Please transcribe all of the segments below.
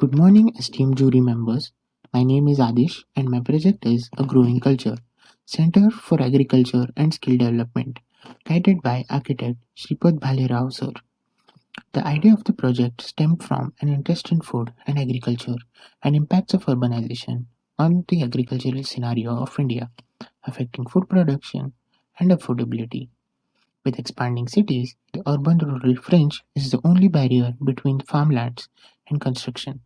Good morning, esteemed jury members. My name is Adish, and my project is A Growing Culture Center for Agriculture and Skill Development, guided by architect Shripad Bhalerao sir. The idea of the project stemmed from an interest in food and agriculture and impacts of urbanization on the agricultural scenario of India, affecting food production and affordability. With expanding cities, the urban-rural fringe is the only barrier between farmlands and construction.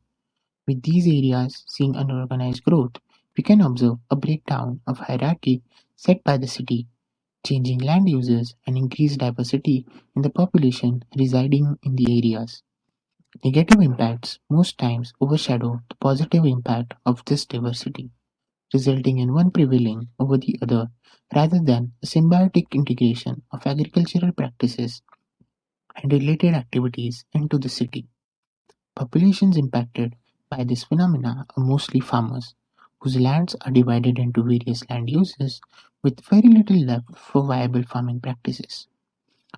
With these areas seeing unorganized growth, we can observe a breakdown of hierarchy set by the city, changing land uses, and increased diversity in the population residing in the areas. Negative impacts most times overshadow the positive impact of this diversity, resulting in one prevailing over the other rather than a symbiotic integration of agricultural practices and related activities into the city. Populations impacted by this phenomena are mostly farmers, whose lands are divided into various land uses with very little left for viable farming practices,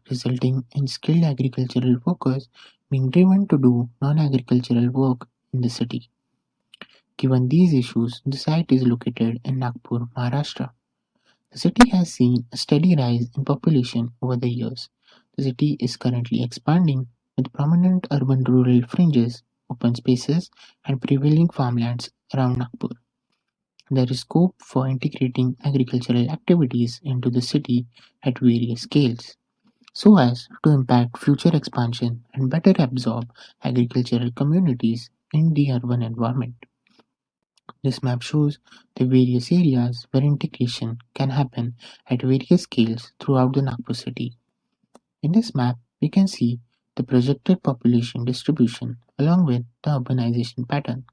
resulting in skilled agricultural workers being driven to do non-agricultural work in the city. Given these issues, the site is located in Nagpur, Maharashtra. The city has seen a steady rise in population over the years. The city is currently expanding with prominent urban-rural fringes, open spaces, and prevailing farmlands around Nagpur. There is scope for integrating agricultural activities into the city at various scales, so as to impact future expansion and better absorb agricultural communities in the urban environment. This map shows the various areas where integration can happen at various scales throughout the Nagpur city. In this map, we can see the projected population distribution along with the urbanization pattern.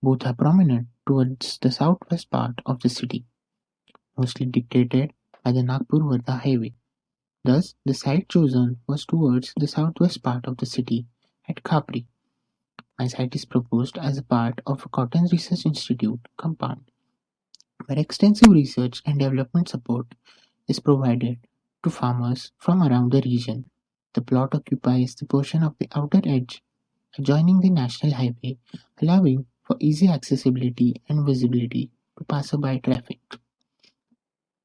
Both are prominent towards the southwest part of the city, mostly dictated by the Nagpur-Wardha highway. Thus, the site chosen was towards the southwest part of the city at Khapri. My site is proposed as a part of a Cotton Research Institute compound, where extensive research and development support is provided to farmers from around the region. The plot occupies the portion of the outer edge adjoining the national highway, allowing for easy accessibility and visibility to passerby traffic.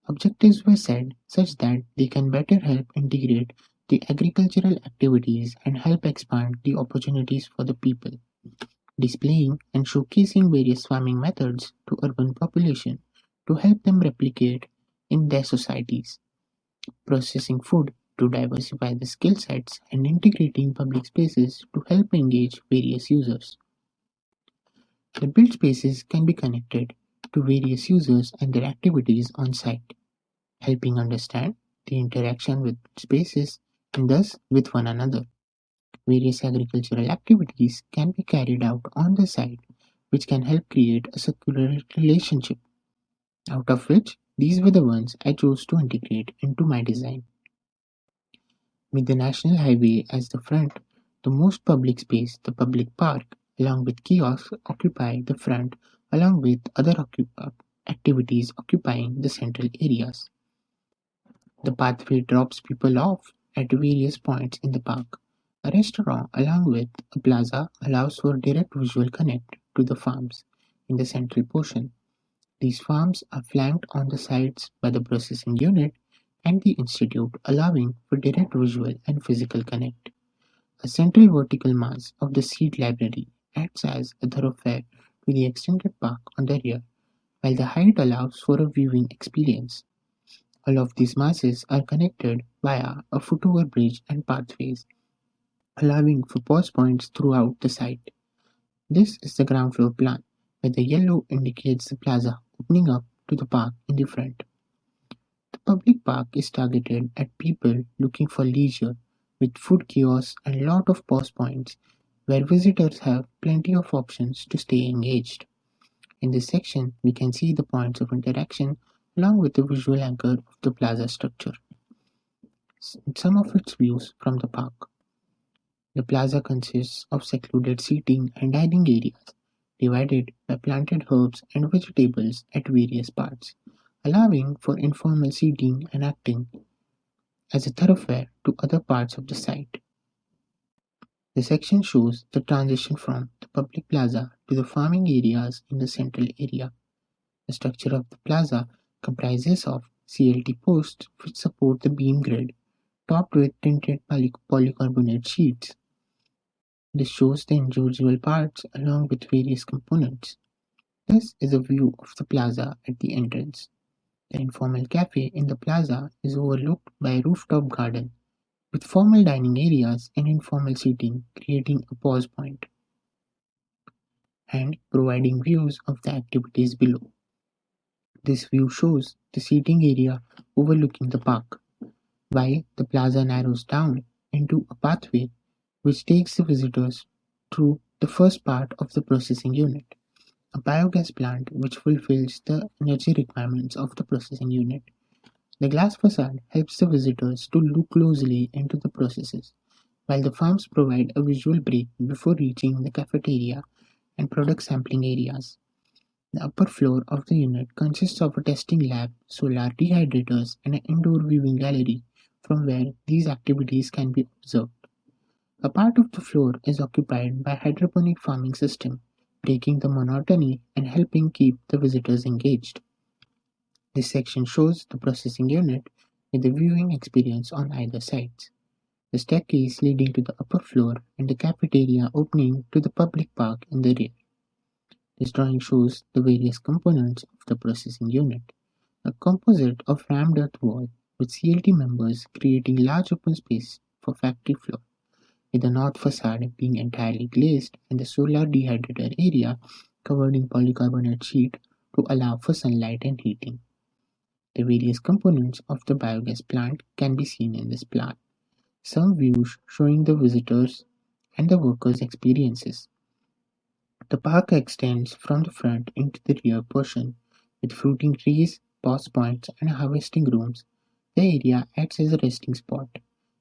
Objectives were set such that they can better help integrate the agricultural activities and help expand the opportunities for the people, displaying and showcasing various farming methods to urban population to help them replicate in their societies, processing food to diversify the skill sets, and integrating public spaces to help engage various users. The built spaces can be connected to various users and their activities on site, helping understand the interaction with spaces and thus with one another. Various agricultural activities can be carried out on the site, which can help create a circular relationship, out of which these were the ones I chose to integrate into my design. With the national highway as the front, the most public space, the public park, along with kiosks, occupy the front, along with other activities occupying the central areas. The pathway drops people off at various points in the park. A restaurant, along with a plaza, allows for direct visual connect to the farms in the central portion. These farms are flanked on the sides by the processing unit and the institute, allowing for direct visual and physical connect. A central vertical mass of the seed library acts as a thoroughfare to the extended park on the rear, while the height allows for a viewing experience. All of these masses are connected via a footover bridge and pathways, allowing for pause points throughout the site. This is the ground floor plan, where the yellow indicates the plaza opening up to the park in the front. The public park is targeted at people looking for leisure, with food kiosks and lot of pause points where visitors have plenty of options to stay engaged. In this section, we can see the points of interaction along with the visual anchor of the plaza structure. Some of its views from the park. The plaza consists of secluded seating and dining areas, divided by planted herbs and vegetables at various parts, allowing for informal seating and acting as a thoroughfare to other parts of the site. The section shows the transition from the public plaza to the farming areas in the central area. The structure of the plaza comprises of CLT posts which support the beam grid, topped with tinted polycarbonate sheets. This shows the individual parts along with various components. This is a view of the plaza at the entrance. The informal cafe in the plaza is overlooked by a rooftop garden, with formal dining areas and informal seating creating a pause point and providing views of the activities below. This view shows the seating area overlooking the park, while the plaza narrows down into a pathway which takes the visitors through the first part of the processing unit, a biogas plant which fulfills the energy requirements of the processing unit. The glass facade helps the visitors to look closely into the processes, while the farms provide a visual break before reaching the cafeteria and product sampling areas. The upper floor of the unit consists of a testing lab, solar dehydrators, and an indoor viewing gallery from where these activities can be observed. A part of the floor is occupied by hydroponic farming system, breaking the monotony and helping keep the visitors engaged. This section shows the processing unit with the viewing experience on either sides. The staircase leading to the upper floor and the cafeteria opening to the public park in the rear. This drawing shows the various components of the processing unit. A composite of rammed earth wall with CLT members creating large open space for factory floor, with the north facade being entirely glazed and the solar dehydrator area covered in polycarbonate sheet to allow for sunlight and heating. The various components of the biogas plant can be seen in this plan. Some views showing the visitors and the workers' experiences. The park extends from the front into the rear portion, with fruiting trees, pause points, and harvesting rooms. The area acts as a resting spot.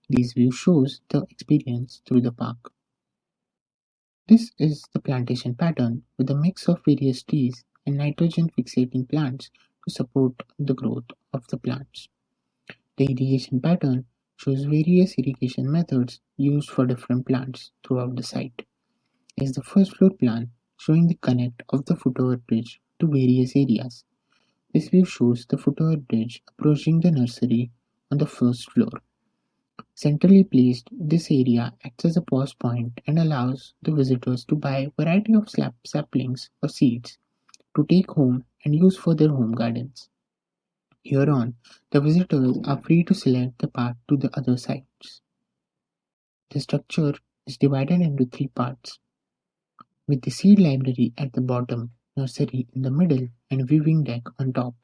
These views shows the experience through the park. This is the plantation pattern with a mix of various trees and nitrogen fixating plants to support the growth of the plants. The irrigation pattern shows various irrigation methods used for different plants throughout the site. Is the first floor plan showing the connect of the footover bridge to various areas. This view shows the footover bridge approaching the nursery on the first floor. Centrally placed, this area acts as a pause point and allows the visitors to buy a variety of saplings or seeds to take home and use for their home gardens. Here on, the visitors are free to select the path to the other sites. The structure is divided into three parts, with the seed library at the bottom, nursery in the middle, and viewing deck on top,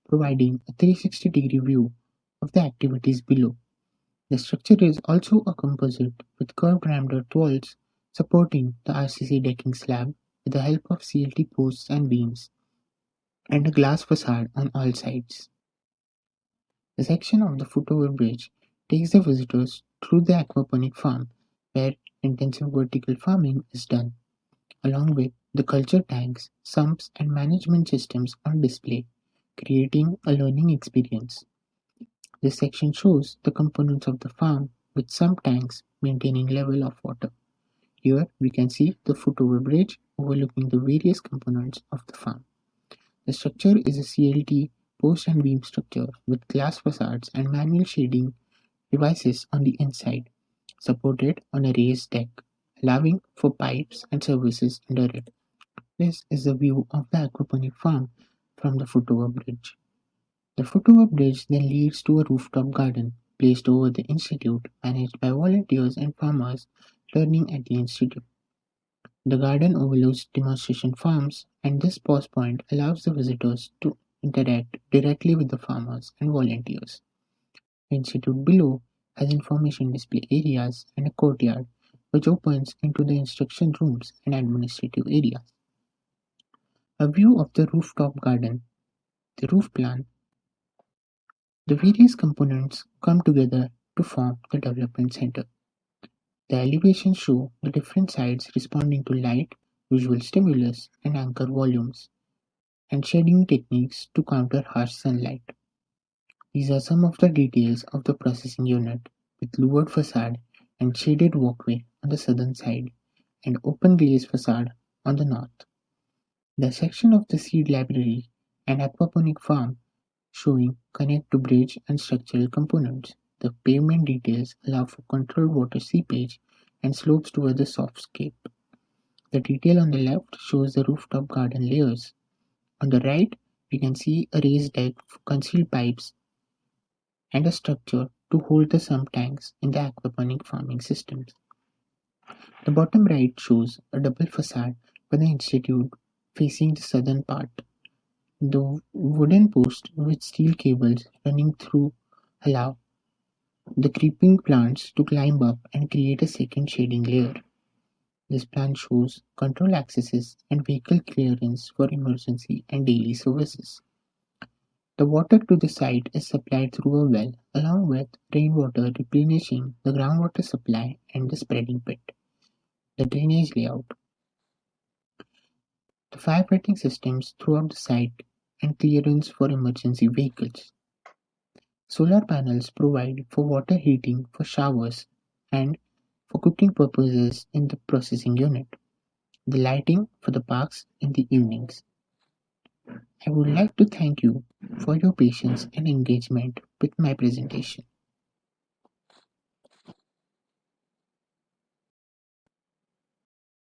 providing a 360-degree view of the activities below. The structure is also a composite with curved rammed earth walls supporting the RCC decking slab with the help of CLT posts and beams, and a glass facade on all sides. The section of the footover bridge takes the visitors through the aquaponic farm, where intensive vertical farming is done, along with the culture tanks, sumps, and management systems on display, creating a learning experience. This section shows the components of the farm, with some tanks maintaining level of water. Here we can see the footover bridge overlooking the various components of the farm. The structure is a CLT post and beam structure with glass facades and manual shading devices on the inside, supported on a raised deck, allowing for pipes and services under it. This is a view of the aquaponic farm from the footover bridge. The footover bridge then leads to a rooftop garden placed over the institute, managed by volunteers and farmers learning at the institute. The garden overlooks demonstration farms, and this pause point allows the visitors to interact directly with the farmers and volunteers. The institute below has information display areas and a courtyard which opens into the instruction rooms and administrative areas. A view of the rooftop garden, the roof plan. The various components come together to form the development center. The elevations show the different sides responding to light, visual stimulus, and anchor volumes, and shading techniques to counter harsh sunlight. These are some of the details of the processing unit, with louvered facade and shaded walkway on the southern side, and open glaze facade on the north. The section of the seed library and aquaponic farm showing connect to bridge and structural components. The pavement details allow for controlled water seepage and slopes toward the softscape. The detail on the left shows the rooftop garden layers. On the right, we can see a raised deck for concealed pipes and a structure to hold the sump tanks in the aquaponic farming systems. The bottom right shows a double facade for the institute facing the southern part. The wooden post with steel cables running through allow the creeping plants to climb up and create a second shading layer. This plan shows control accesses and vehicle clearance for emergency and daily services. The water to the site is supplied through a well, along with rainwater replenishing the groundwater supply and the spreading pit. The drainage layout. The firefighting systems throughout the site and clearance for emergency vehicles. Solar panels provide for water heating for showers and for cooking purposes in the processing unit. The lighting for the parks in the evenings. I would like to thank you for your patience and engagement with my presentation.